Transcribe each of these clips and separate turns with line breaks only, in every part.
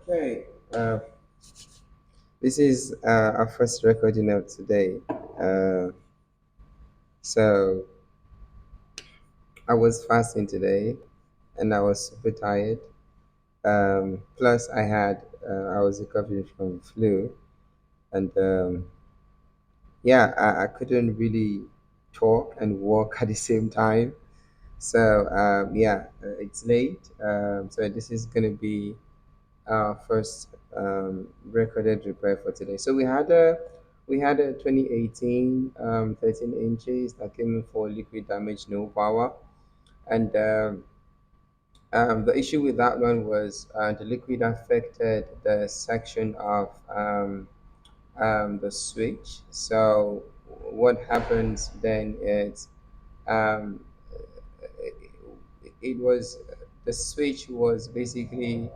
Okay, this is our first recording of today. Uh, so I was fasting today, and I was super tired. Plus, I was recovering from flu, and yeah, I couldn't really talk and walk at the same time. So yeah, it's late. So this is gonna be our first recorded repair for today. So we had a 2018 13 inches that came in for liquid damage, no power, and the issue with that one was the liquid affected the section of the switch. So what happens then is um, it was the switch was basically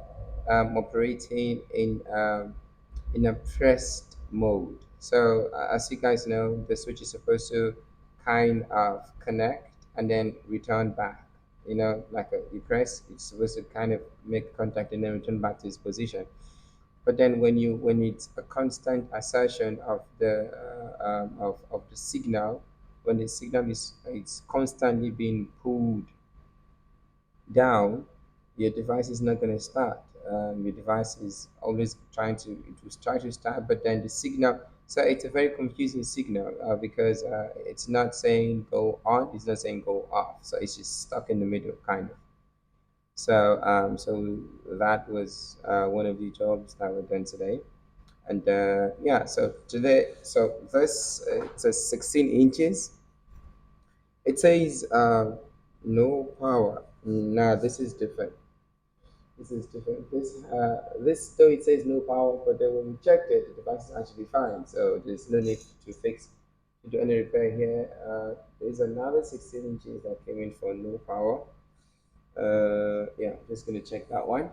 operating in a pressed mode. So as you guys know, the switch is supposed to kind of connect and then return back. You know, like you press, it's supposed to kind of make contact and then return back to its position. But then when it's a constant assertion of of the signal, when the signal is it's constantly being pulled down, your device is not going to start. Your device is always it was trying to start, but then the signal, so it's a very confusing signal because it's not saying go on, it's not saying go off. So it's just stuck in the middle, kind of. So that was one of the jobs that were done today. And yeah, so today, so this, it's a 16 inches. It says no power. Now this is different. This is different. This though it says no power, but then when we checked it, the device is actually fine. So there's no need to do any repair here. There's another 16 inches that came in for no power. Yeah, just gonna check that one.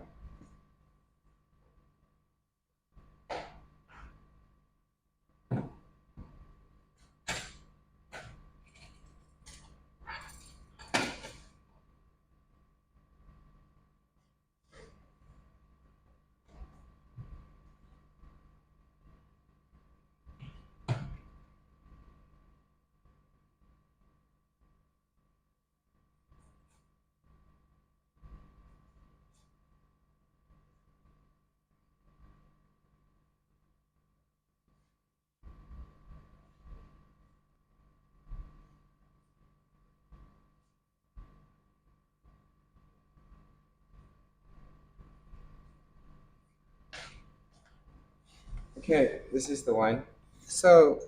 Okay, this is the one. So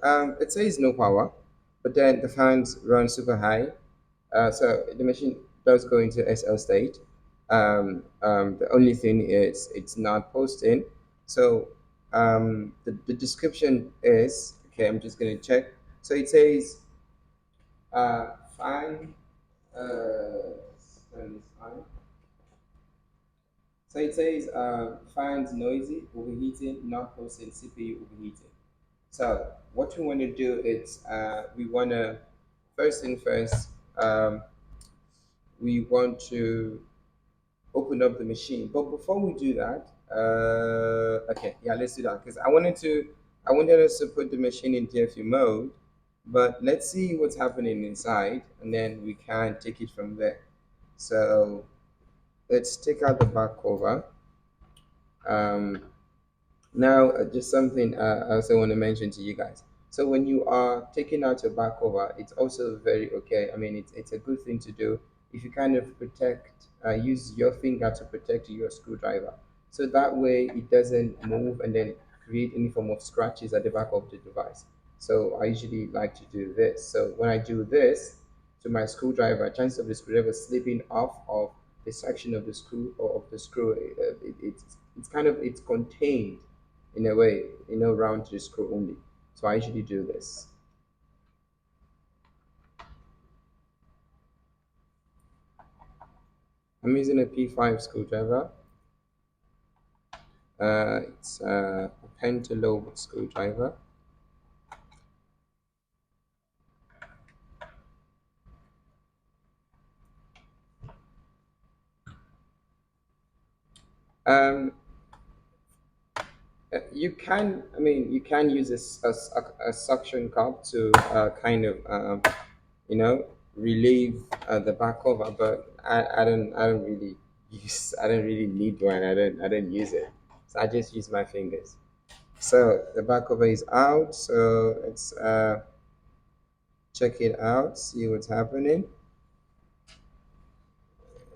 it says no power, but then the fans run super high. So the machine does go into SL state. The only thing is it's not posting. So the description is okay. I'm just gonna check. So it says fan. Turn this on. So it says fans noisy, overheating, not posting, CPU overheating. So what we want to do is we want to first thing first. We want to open up the machine. But before we do that, okay, yeah, let's do that because I wanted us to put the machine in DFU mode, but let's see what's happening inside, and then we can take it from there. So let's take out the back cover. Um, Now, just something I also want to mention to you guys. So when you are taking out your back cover, it's also very okay. I mean, it's a good thing to do if you kind of use your finger to protect your screwdriver. So that way it doesn't move and then create any form of scratches at the back of the device. So I usually like to do this. So when I do this to my screwdriver, chance of the screwdriver slipping off of the section of the screw or of the screw, it's kind of it's contained in a way, round to the screw only. So I usually do this. I'm using a P5 screwdriver. It's a pentalobe screwdriver. Um, You can, I mean, you can use a suction cup to kind of, you know, relieve the back cover, but I don't really I don't really need one. I don't use it. So I just use my fingers. So the back cover is out. So let's check it out, see what's happening.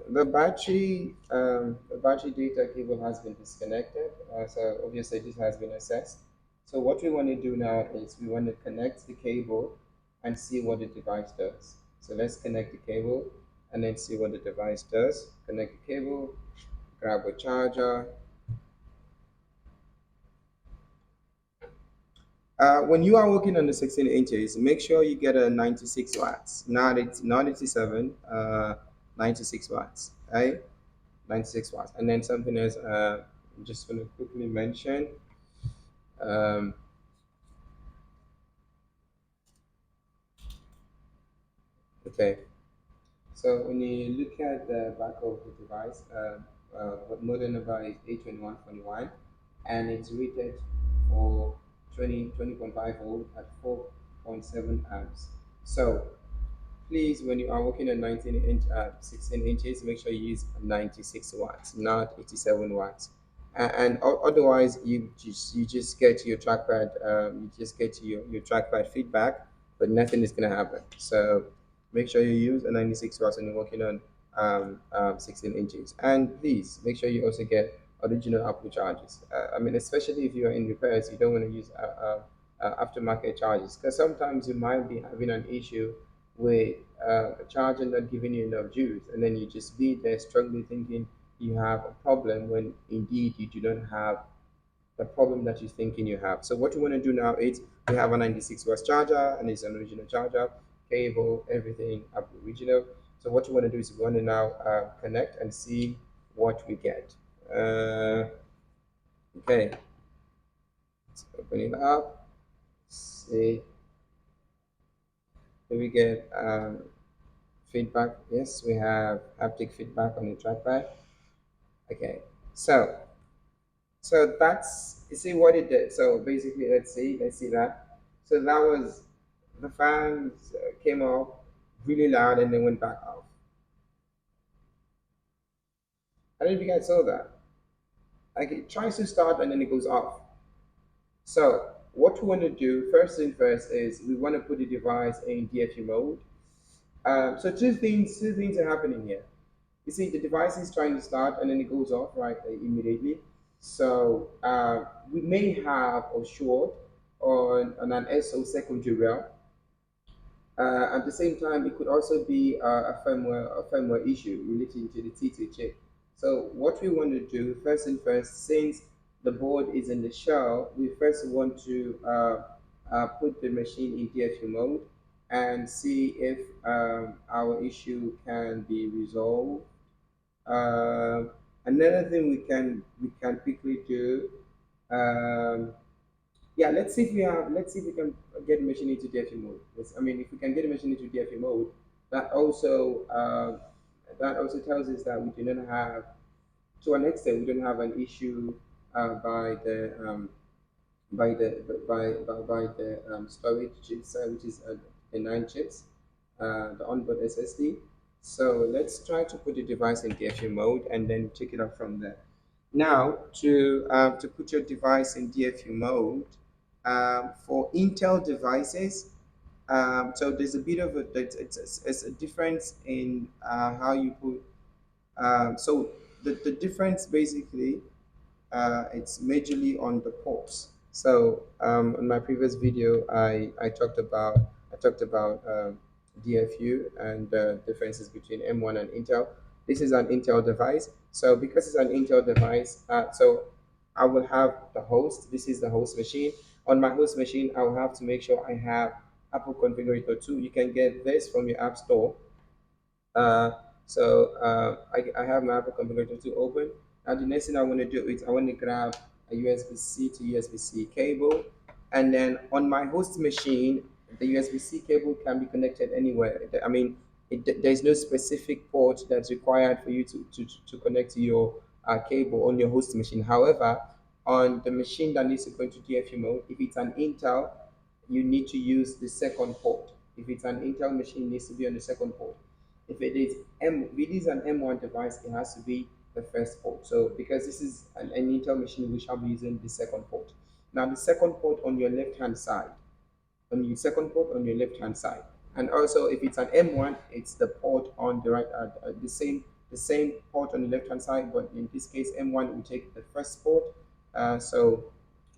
The battery data cable has been disconnected. So obviously this has been assessed. So what we want to do now is we want to connect the cable and see what the device does. So let's connect the cable and then see what the device does. Connect the cable, grab a charger. When you are working on the 16 inches, make sure you get a 96 watts, not 87, 96 watts, right? 96 watts. And then something else, I'm just going to quickly mention. Um, okay, so when you look at the back of the device, what model number is A2121, and it's rated for 20.5 volt at 4.7 amps. So please, when you are working at 16 inches, make sure you use 96 watts, not 87 watts. And otherwise, you just get your trackpad, you just get your trackpad feedback, but nothing is gonna happen. So make sure you use a 96 watts when you're working on 16 inches. And please make sure you also get original Apple charges. I mean, especially if you're in repairs, you don't want to use aftermarket charges because sometimes you might be having an issue with a charger not giving you enough juice, and then you just be there struggling thinking you have a problem when indeed you do not have the problem that you're thinking you have. So what you want to do now is we have a 96 watts charger and it's an original charger, cable, everything up original. So what you want to do is you want to now connect and see what we get. Okay, let's open it up. See, do we get feedback? Yes, we have haptic feedback on the trackpad. Okay, so that's you see what it did. So basically, let's see that. So that was the fans came off really loud and then went back off. I don't know if you guys saw that. Like it tries to start and then it goes off. So what we want to do first thing first is we want to put the device in DFU mode. So two things are happening here. You see, the device is trying to start and then it goes off right immediately. So we may have a short on an SO secondary rail. At the same time, it could also be a firmware issue relating to the T2 chip. So what we want to do first and first, since the board is in the shell, we first want to put the machine in DFU mode and see if our issue can be resolved. Another thing we can quickly do. Um, yeah, let's see if we can get the machine into DFE mode. I mean, if we can get the machine into DFE mode, that also that also tells us that we do not have, to an extent, we don't have an issue by the storage chips, which is the 9 chips, the onboard SSD. So let's try to put the device in DFU mode and then take it up from there. Now, to put your device in DFU mode, for Intel devices, so there's a bit of it's a difference in how you put. So the difference basically it's majorly on the ports. So in my previous video, I talked about DFU and the differences between M1 and Intel. This is an Intel device. So because it's an Intel device, so I will have the host. This is the host machine. On my host machine, I will have to make sure I have Apple Configurator 2. You can get this from your App Store. Uh, I have my Apple Configurator to open. Now the next thing I want to do is I want to grab a USB-C to USB-C cable, and then on my host machine, the USB-C cable can be connected anywhere. I mean, there's no specific port that's required for you to connect to your cable on your host machine. However, on the machine that needs to go into DFU mode. If it's an Intel, you need to use the second port. If it's an Intel machine, it needs to be on the second port. If it is an M1 device, it has to be the first port. So because this is an Intel machine, we shall be using the second port. Now the second port on your left hand side, on your second port on your left hand side. And also if it's an M1, it's the port on the right, the same port on the left hand side, but in this case M1 will take the first port, so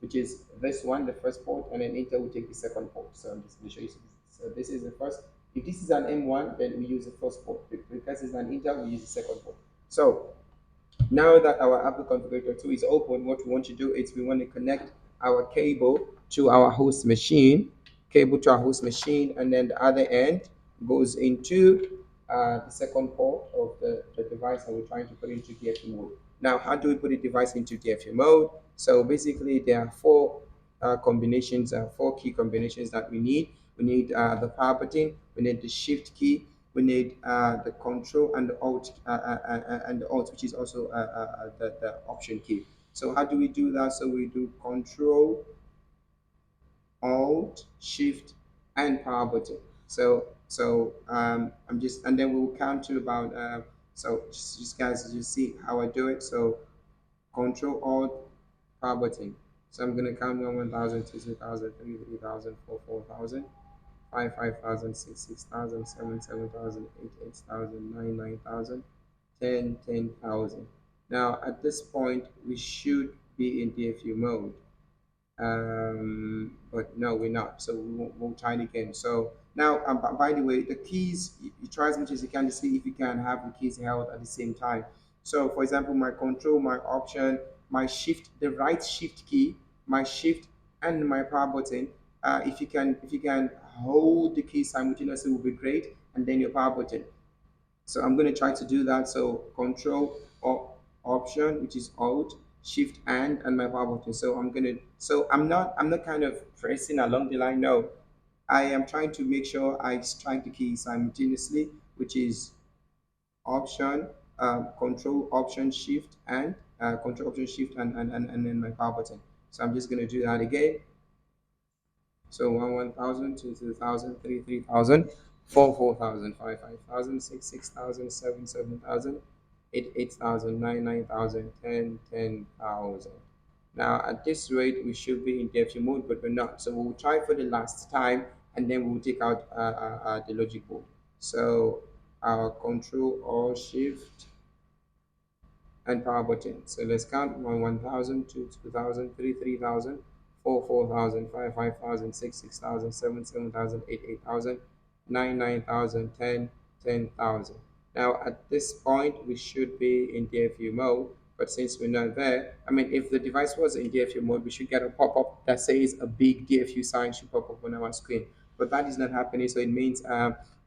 which is this one, the first port, and then Intel will take the second port. So I'm just going to show you. So this is the first. If this is an M1, then we use the first port. Because it's an Intel, we use the second port. So now that our Apple Configurator 2 is open, what we want to do is we want to connect our cable to our host machine, and then the other end goes into the second port of the device that we're trying to put into DFU mode. Now, how do we put a device into DFU mode? So basically, there are four key combinations that we need. We need the power button, we need the shift key, we need the control and the alt, which is also the option key. So how do we do that? So we do control, alt, shift, and power button. So I'm just, and then we'll count to about so just guys, you see how I do it. So control, alt, power button. So I'm gonna count 1,000, 2,000, 3,000, 4,000, 5,000, 6,000, 7,000, 8,000, 9,000, 10,000. Now at this point we should be in DFU mode, but no, we're not. So we'll try it again. So now, by the way, the keys, you try as much as you can to see if you can have the keys held at the same time. So for example, my control, my option, my shift, the right shift key, my shift, and my power button. If you can hold the keys simultaneously, will be great, and then your power button. So I'm going to try to do that. So control or option, which is alt, shift and my power button. So I'm not kind of pressing along the line. No, I am trying to make sure I strike the key simultaneously, which is option, control, option, shift, and control, option, shift, and then my power button. So I'm just going to do that again. So 1,000, 2,000, 3,000, 4,000, 5,000, 6,000, 7,000, 8,000, 9,000, 10,000. Now at this rate, we should be in DFU mode, but we're not. So we'll try for the last time, and then we'll take out the logic board. So our control or shift and power button. So let's count 1,000, 2,000, 3,000, 4,000, 5,000, 6,000, 7,000, 8,000, 9,000, 10,000. Now at this point, we should be in DFU mode, but since we're not there, I mean, if the device was in DFU mode, we should get a pop-up that says a big DFU sign should pop up on our screen. But that is not happening, so it means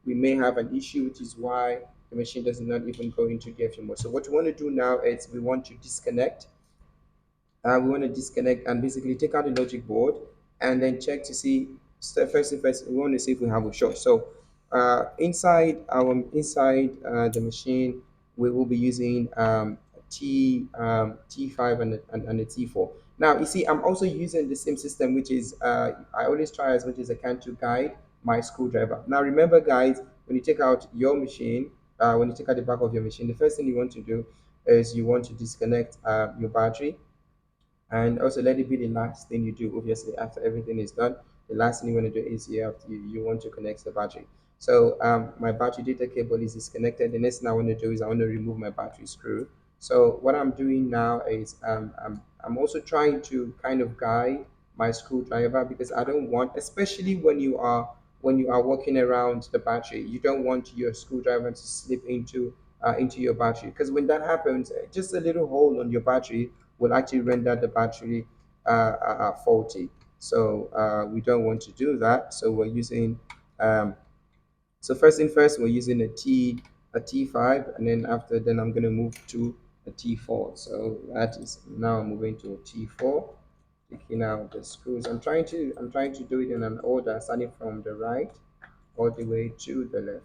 we may have an issue, which is why the machine does not even go into DFU mode. So what we want to do now is we want to disconnect. And basically take out the logic board and then check to see. First thing first, we want to see if we have a short. So inside the machine, we will be using T5 and a T4. Now you see, I'm also using the same system, which is I always try as much as I can to guide my screwdriver. Now remember, guys, when you take out your machine, when you take out the back of your machine, the first thing you want to do is you want to disconnect your battery, and also let it be the last thing you do. Obviously after everything is done, the last thing you want to do is you want to connect the battery. So my battery data cable is disconnected. The next thing I want to do is I want to remove my battery screw. So what I'm doing now is I'm also trying to kind of guide my screwdriver, because I don't want, especially when you are walking around the battery, you don't want your screwdriver to slip into your battery, because when that happens, just a little hole on your battery will actually render the battery faulty. So we don't want to do that. So we're using so first thing first, we're using a T5, and then after then I'm going to move to a T4. So that is now moving to a T4, taking out the screws. I'm trying to do it in an order, starting from the right all the way to the left.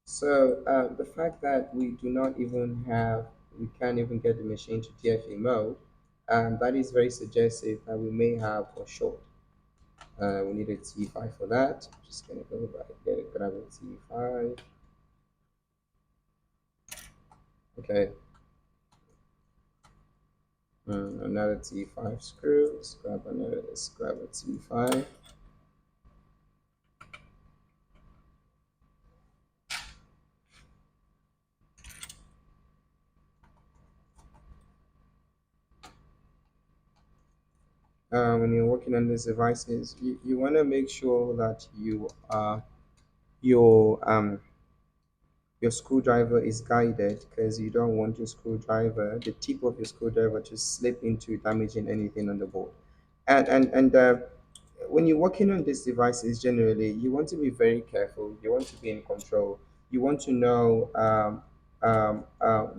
So the fact that we do not even have we can't even get the machine to DFE mode, that is very suggestive that we may have a short. We need a T5 for that. Just gonna go back, grab a T5. Okay, another T5 screw. Let's grab a T5. When you're working on these devices, you want to make sure that your your screwdriver is guided, because you don't want your screwdriver, the tip of your screwdriver, to slip into damaging anything on the board. And when you're working on these devices, generally, you want to be very careful. You want to be in control. You want to know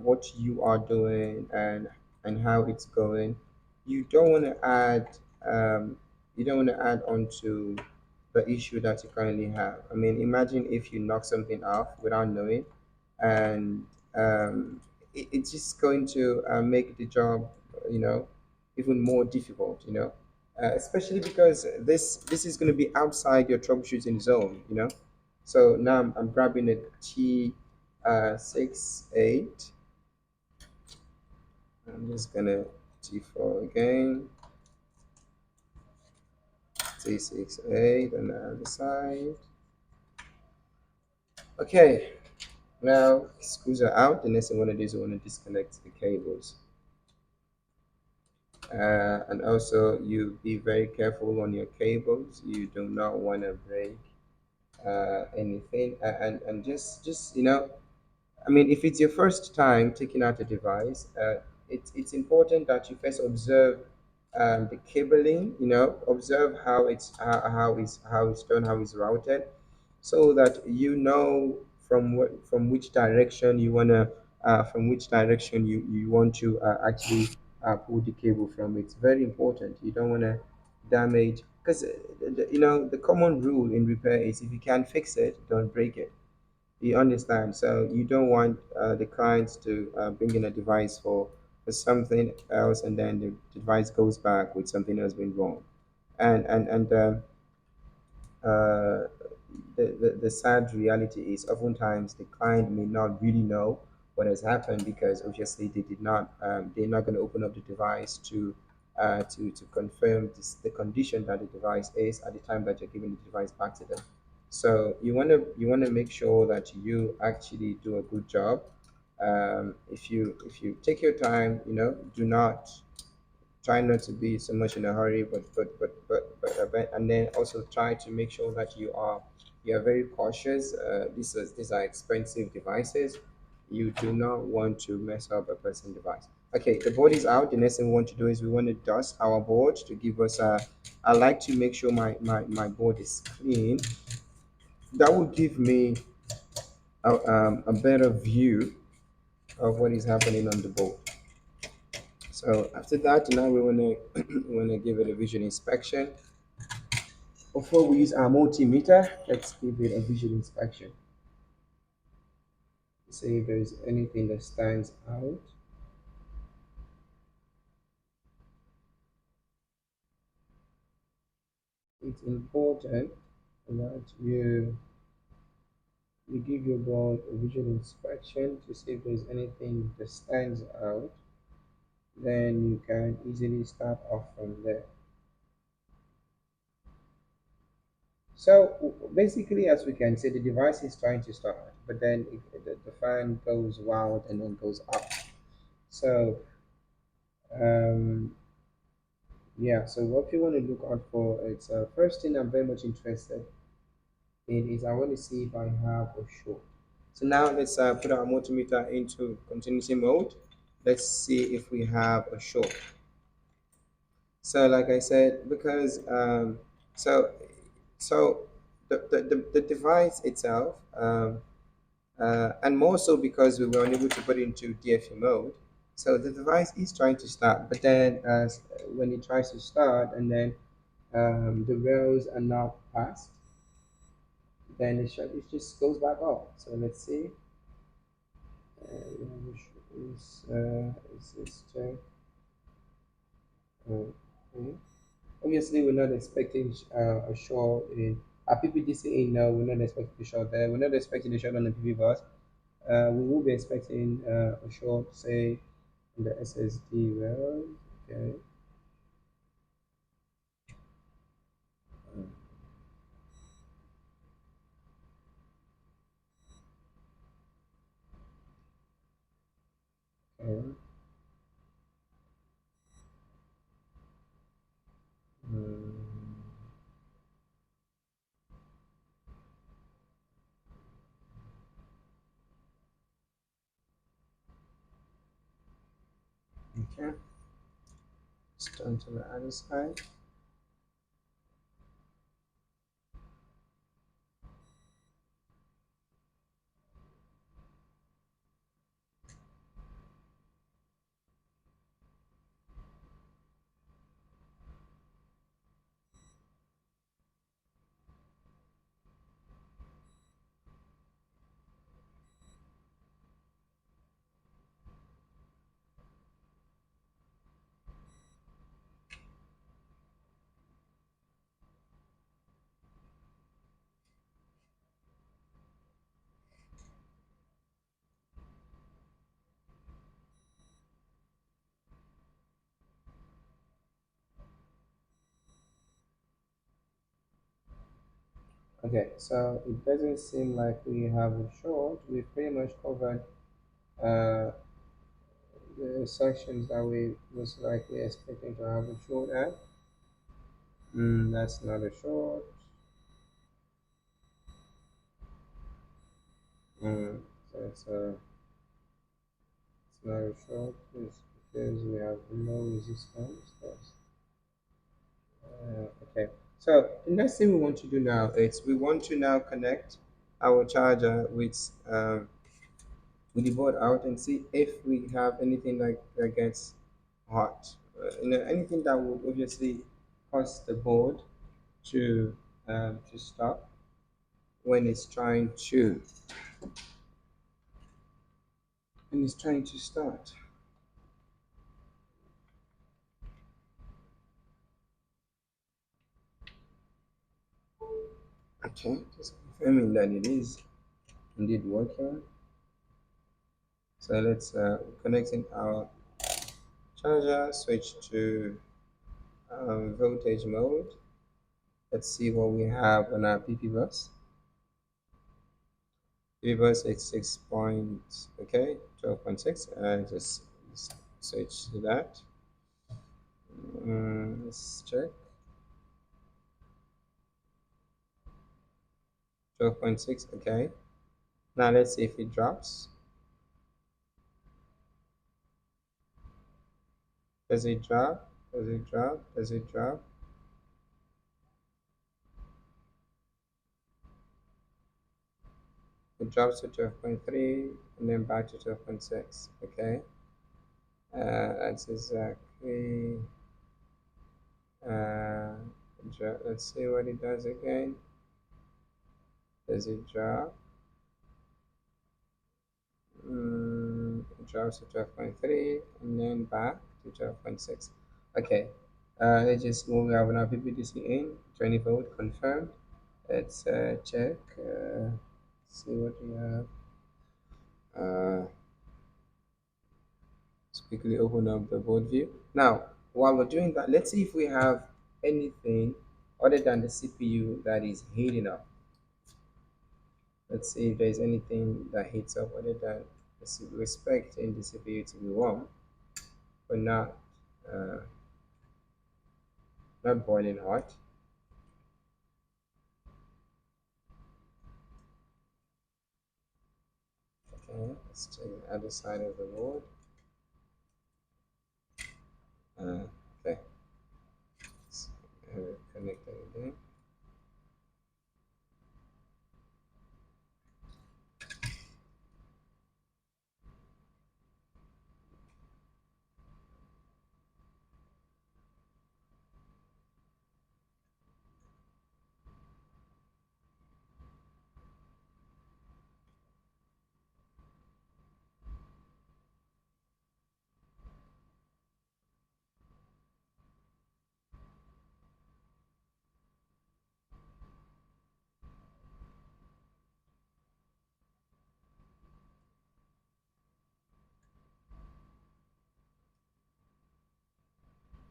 what you are doing and how it's going. You don't want to add you don't want to add on to the issue that you currently have. I mean, imagine if you knock something off without knowing, and it's just going to make the job, you know, even more difficult. Especially because this is going to be outside your troubleshooting zone. So now I'm grabbing a T 6 8. I'm just gonna T4 again, T 6 8 on the other side. Okay, now screws are out. The next thing I want to do is I want to disconnect the cables. And also, you be very careful on your cables. You do not want to break anything. And just I mean, if it's your first time taking out a device, it's important that you first observe the cabling. Observe how it's done, how it's routed, so that you know from which direction you want to actually pull the cable from. It's very important. You don't want to damage, because the common rule in repair is, if you can't fix it, don't break it. You understand? So you don't want the clients to bring in a device for something else, and then the device goes back with something else being wrong. And the sad reality is, oftentimes the client may not really know what has happened, because obviously they're not going to open up the device to confirm the condition that the device is at the time that you're giving the device back to them. So you want to make sure that you actually do a good job. If you take your time, do not try not to be so much in a hurry, but and then also try to make sure that you are very cautious. These are expensive devices. You do not want to mess up a person's device. Okay, the board is out. The next thing we want to do is we want to dust our board to give us a. I like to make sure my board is clean. That will give me a better view of what is happening on the board. So after that, now we want to we want to give it a visual inspection. Before we use our multimeter, let's give it a visual inspection. See if there's anything that stands out. It's important that you give your board a visual inspection to see if there's anything that stands out. Then you can easily start off from there. So basically, as we can see, the device is trying to start, but then the fan goes wild and then goes up. So um, yeah, so what you want to look out for, it's first thing I'm very much interested in is I want to see if I have a short. So now let's put our multimeter into continuity mode. Let's see if we have a short. So like I said, because so so the device itself, and more so because we were unable to put it into DFE mode. So the device is trying to start, but then when it tries to start, and then the rails are not passed, then it just goes back off. So let's see. Let's check. Okay. Obviously, we're not expecting a short in our PPDC in now. We're not expecting a short there. We're not expecting a short on the PV bus. We will be expecting a short, say, in the SSD. Well, okay. Okay. Mm, okay. Let's turn to the other side. Okay, so it doesn't seem like we have a short. We've pretty much covered uh, the sections that we was likely expecting to have a short at. That's not a short. Mm, so it's not a short. It's because we have no resistance. Okay. So the next thing we want to do now is we want to now connect our charger with the board out and see if we have anything that gets hot. Anything that would obviously cause the board to stop when it's trying to start. Okay, just confirming that it is indeed working. So let's connecting our charger, switch to voltage mode. Let's see what we have on our PP bus. PP bus is 6 point, okay, 12.6. Just switch to that. Let's check. 12.6, okay. Now let's see if it drops. Does it drop? Does it drop? Does it drop? It drops to 12.3 and then back to 12.6. Okay. That's exactly. Uh, let's see what it does again. Does it drop? It drops to 12.3 and then back to 12.6. Okay. Let's just move our now PPDC in 20 volt confirmed. Let's check. See what we have. Let's quickly open up the board view. Now, while we're doing that, let's see if we have anything other than the CPU that is heating up. Let's see if there's anything that heats up other than the CPU. We're expecting the CPU to be warm, but uh, not boiling hot. Okay, let's check the other side of the board. Okay, let's have it connected again.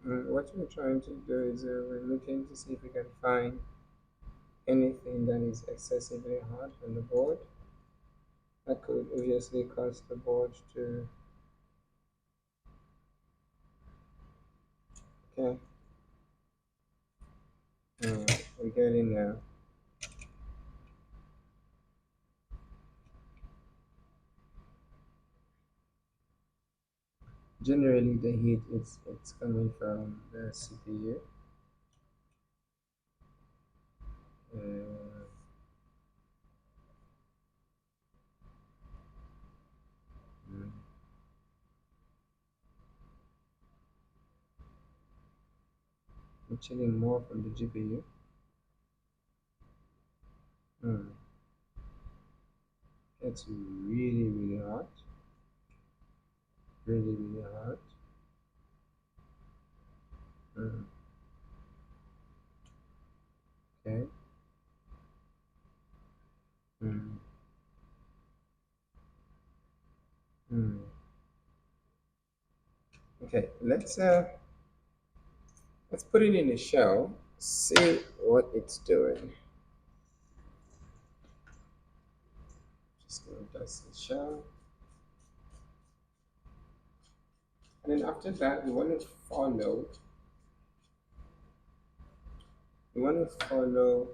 What we're trying to do is we're looking to see if we can find anything that is excessively hot on the board that could obviously cause the board to. Okay, we're getting there. Generally, the heat it's coming from the CPU. Uh, mm, Actually, more from the GPU. Mm, it's really hot. Really hot. Mm, okay. Mm, mm. Okay. Let's put it in the shell. See what it's doing. Just going to test the shell, and then after that, we want to follow. We want to follow,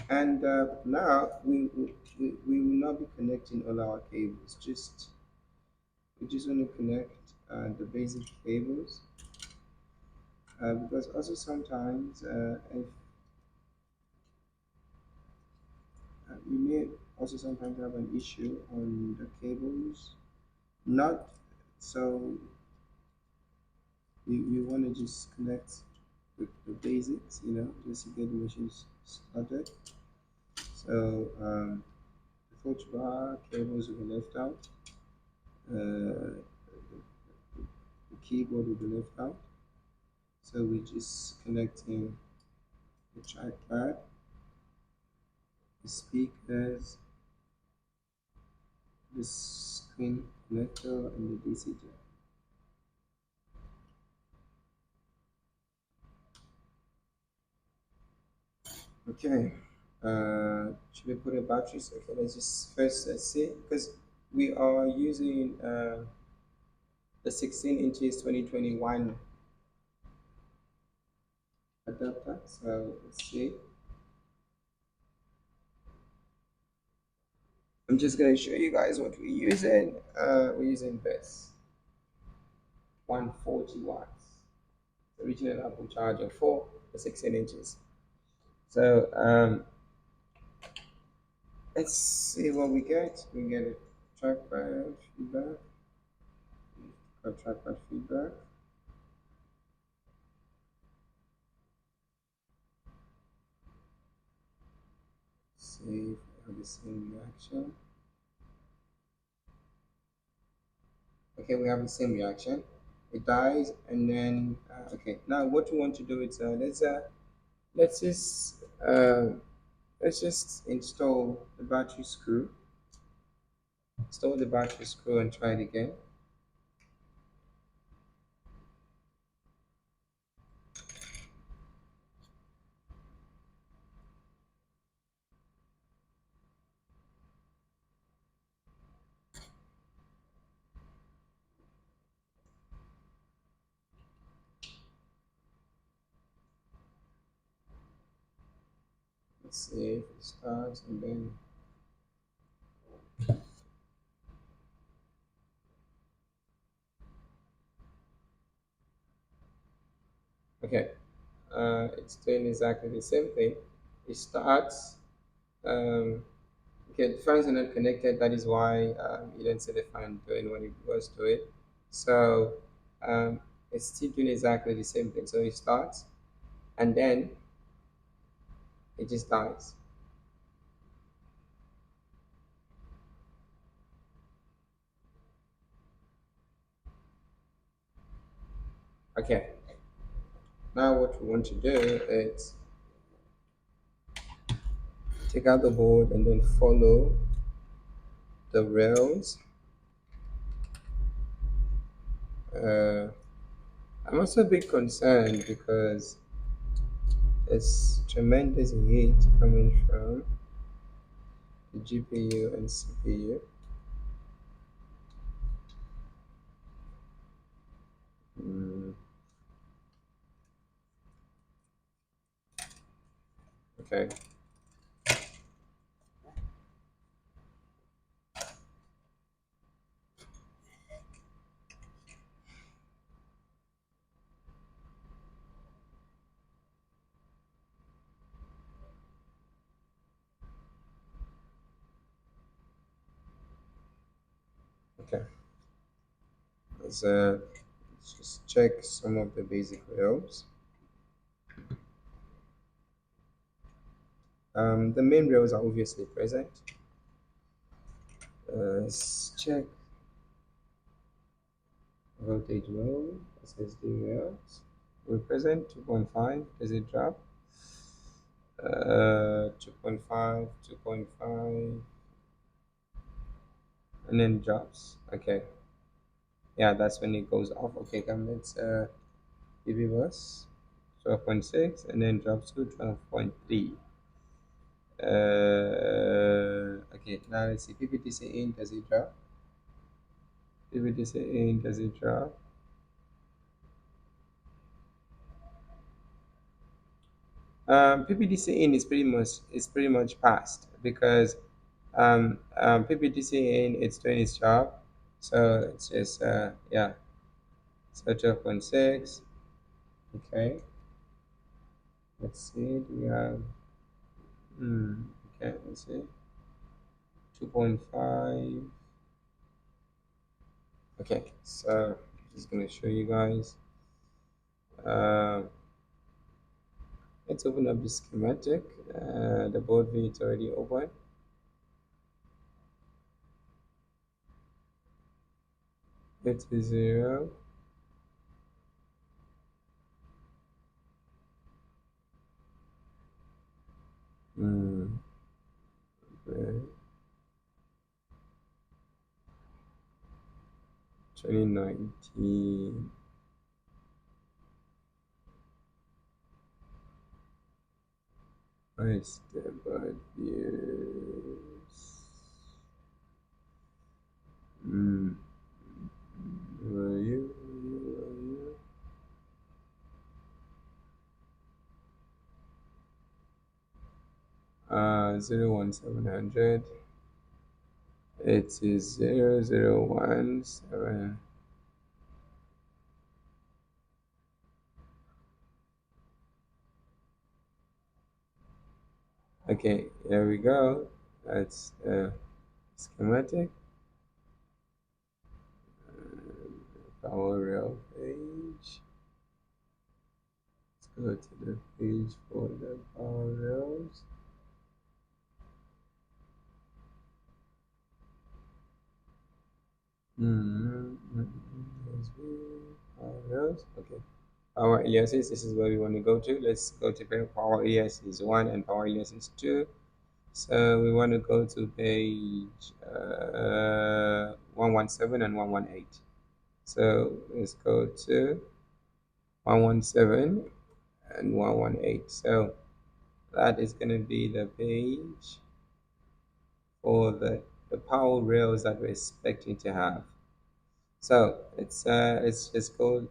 and now we will not be connecting all our cables. We just want to connect the basic cables, because also sometimes if you may also sometimes have an issue on the cables. Not so you want to just connect with the basics, just to get the machines started. So the touch bar cables will be left out. The keyboard will be left out. So we just connecting the trackpad, the speakers, the screen connector, and the DC jack. Okay. Should we put a batteries? Okay, let's just first let's see because we are using the 16 inches 2021 adapter. So let's see. I'm just gonna show you guys what we're using. We're using this 140 watts original Apple charger for the 16 inches. So let's see what we get. We get a trackpad feedback. A trackpad feedback. See if we have the same reaction. Okay, we have the same reaction. It dies, and then okay. Now what we want to do is let's just uh, let's just install the battery screw, and try it again. Let's see if it starts, and then okay. It's doing exactly the same thing. It starts. Um, okay, the fans are not connected. That is why you don't see the fan doing what it was doing. So um, it's still doing exactly the same thing. So it starts, and then it just dies. Okay. Now what we want to do is take out the board and then follow the rails. Uh, I'm also a bit concerned because there's tremendous heat coming from the GPU and CPU. Mm, okay, okay. Let's just check some of the basic rails. The main rails are obviously present. Let's check voltage low, SSD rails. We present 2.5. Does it drop? 2.5, 2.5, and then drops. Okay. Yeah, that's when it goes off. Okay, come let's PV bus 12.6 and then drops to 12.3. Okay, now let's see. PPTC in, does it drop? PPTC in, does it drop? PPTC in is pretty much past because PPTC in it's doing its job. So it's just yeah. So 12.6. Okay. Let's see. Do we have okay, let's see. 2.5. Okay, so just gonna show you guys. Uh, let's open up the schematic. The board view is already open. It is 0. Mm, okay. 2019. Nice, the board views. Mm, where are you? Where are you? 01700. It is 0017. Okay, here we go. That's schematic. Power rail page. Let's go to the page for the power rails. Power rails. Okay. Power aliases. This is where we want to go to. Let's go to power aliases 1 and power aliases 2. So we want to go to page 117 and 118. So let's go to 117 and 118. So that is going to be the page for the power rails that we're expecting to have. So let's just go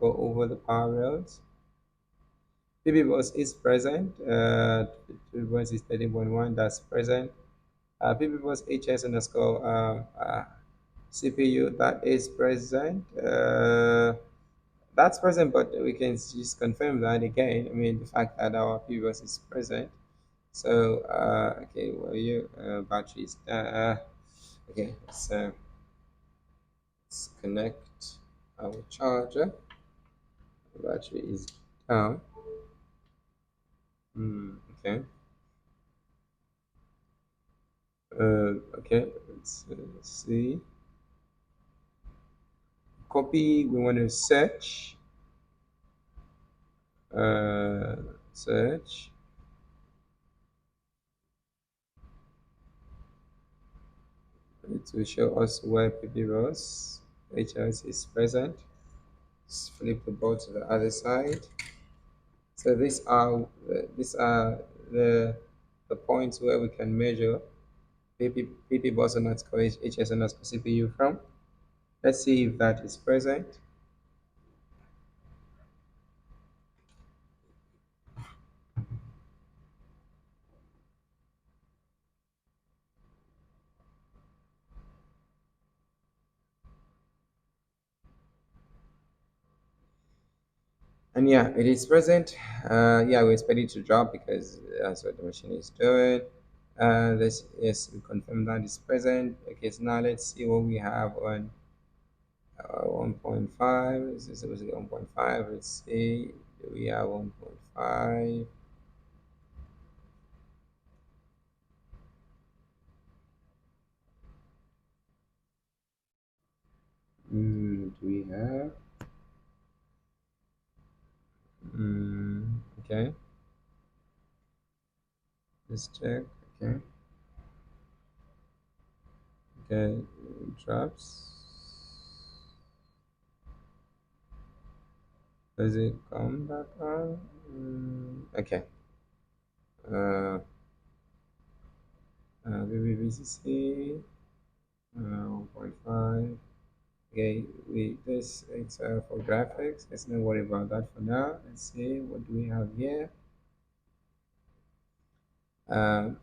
over the power rails. PB bus is present. PB bus is 13.1. That's present. PB bus HS underscore CPU, that is present. That's present, but we can just confirm that again. I mean, the fact that our PB bus is present. So okay, well, you batteries. Okay, so let's connect our charger. The battery is down. Okay. Okay. Let's see. Copy. We want to search. Uh, Search. It will show us where PB was. HS is present. Let's flip the board to the other side. So these are the points where we can measure PP bus underscore HS underscore CPU from. Let's see if that is present. And yeah, it is present. Yeah, we expect it to drop because that's what the machine is doing. This yes, we confirm that it's present. Okay, so now let's see what we have on 1.5. This is supposed to be 1.5. Let's see. Do we have 1.5? Do we have? Okay, let's check. Okay, okay, drops. Does it come back on? Okay. Uh, BBVCC 1.5. Okay, we this it's for graphics. Let's not worry about that for now. Let's see what do we have here. The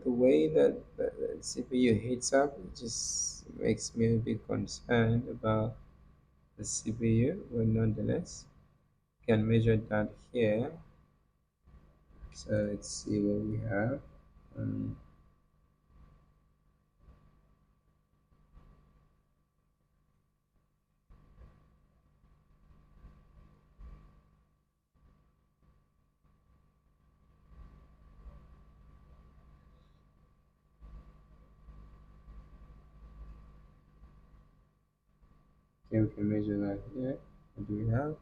way that the CPU heats up, it just makes me a bit concerned about the CPU, but nonetheless, can measure that here. So let's see what we have. Um, okay, we can measure that here. What do we have?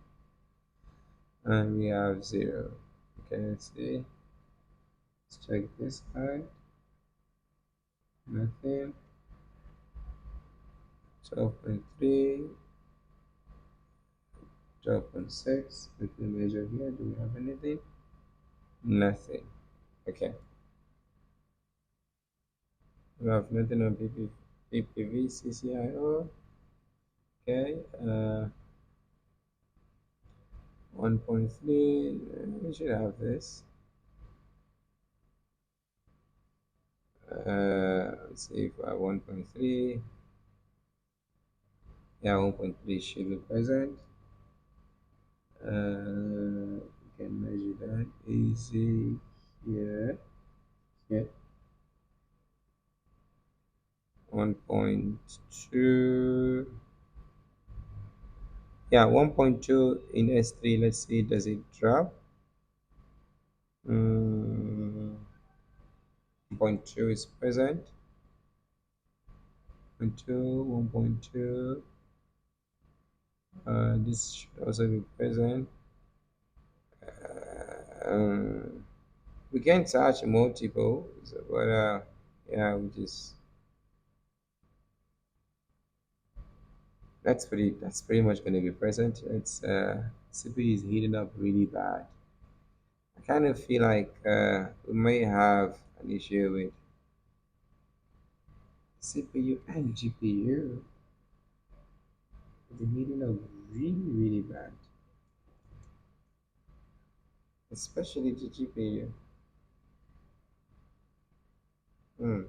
And we have 0. Okay, let's see. Let's check this side. Nothing. 12.3, 12.6. We can measure here. Do we have anything? Nothing. Okay. We have nothing on PPV, CCIO. Okay. 1.3. We should have this. Let's see if I have 1.3. Yeah, 1.3 should be present. We can measure that easy here. Yeah, 1.2. Yeah, 1.2 in S3. Let's see, does it drop? 1.2 is present. 1.2. This should also be present. Um, we can touch multiple, but yeah, we just that's pretty much going to be present. It's CPU is heating up really bad. I kind of feel like we may have an issue with CPU and GPU. The heating up really bad, especially the GPU. Hmm.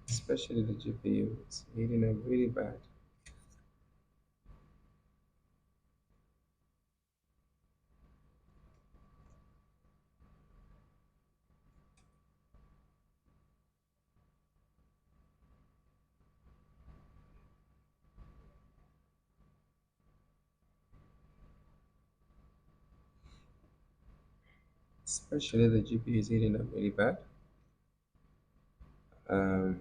Especially the GPU, it's heating up really bad. Especially the GPU is heating up really bad. Um,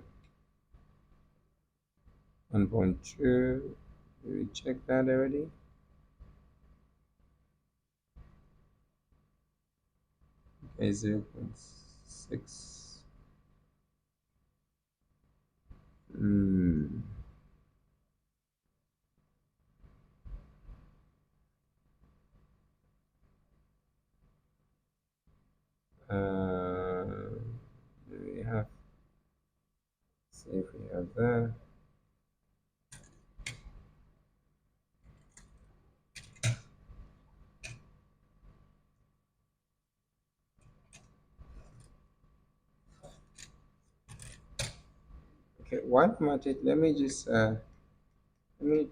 1.2. Did we check that already? Okay, 0.6. have that. Okay, one formatted. Let me let me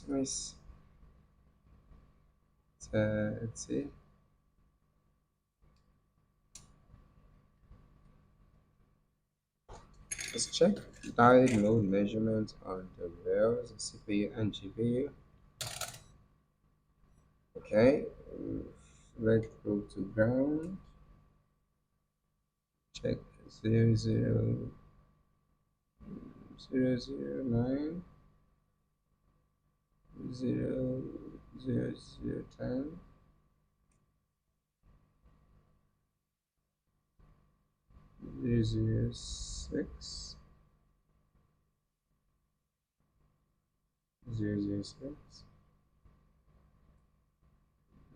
let's see. Let's check diode mode measurement on the rails, the CPU and GPU. Okay, let's go to ground. Check 000009 00010 006 006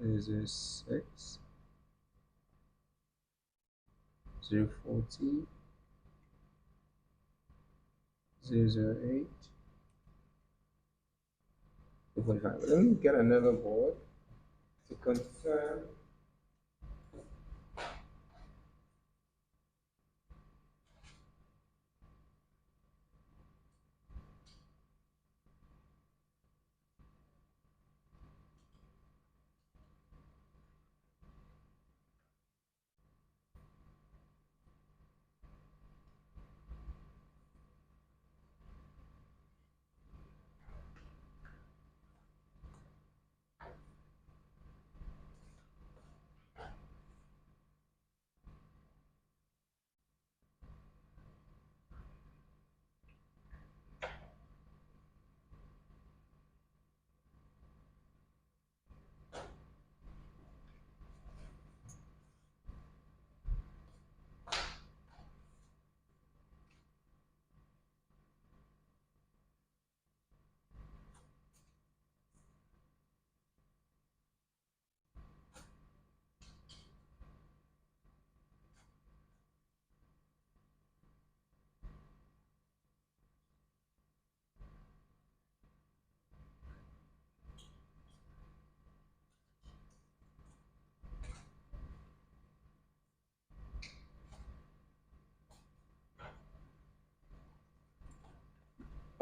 006 040 008 245. Let me get another board to confirm.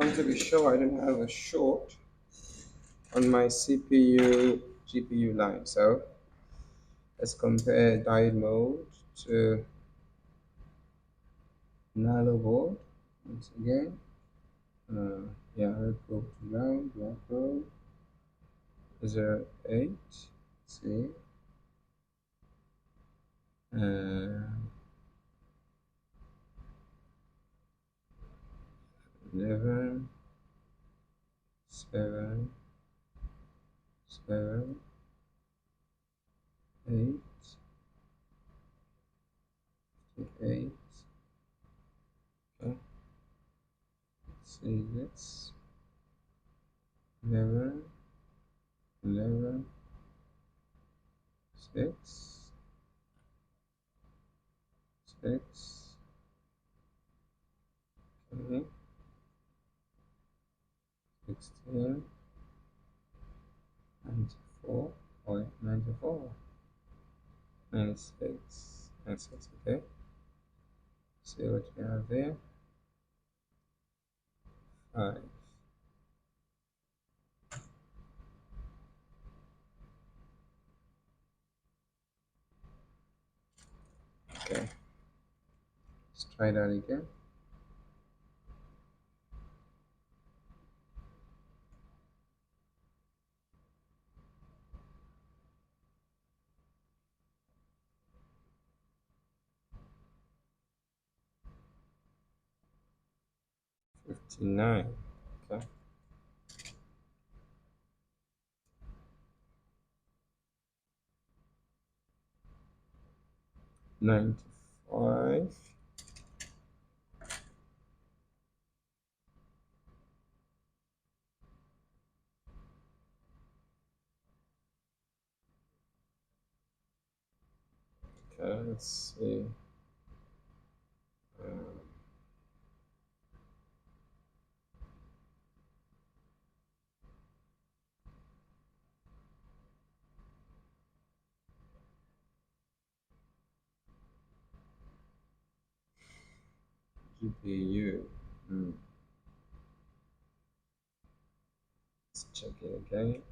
I want to be sure I don't have a short on my CPU GPU line. So let's compare diode mode to another board once again. Yeah, let's go to ground, macro 08, see, uh, 11, 7, 7, 8, 8. Okay, let's see this. 11, 11, 6, 6, okay, 16, 94.94, 96, 96, okay. See what we have there. 5. Okay, let's try that again. 59. Okay. 95. Okay, let's see. GPU. Hmm. Let's check it again.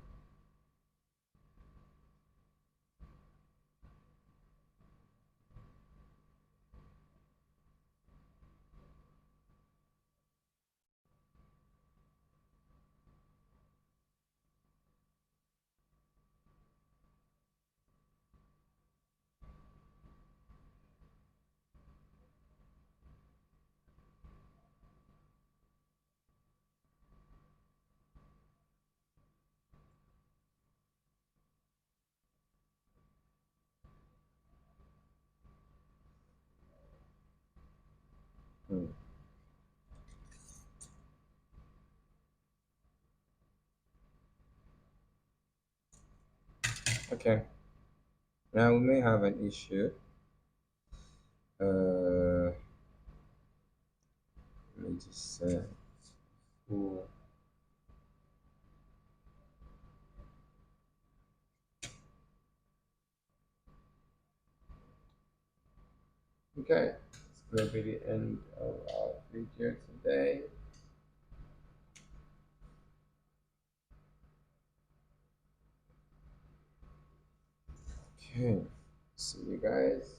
Hmm. Okay, now we may have an issue. Let me just say, ooh, okay, this will be the end of our video today. Okay, see you guys.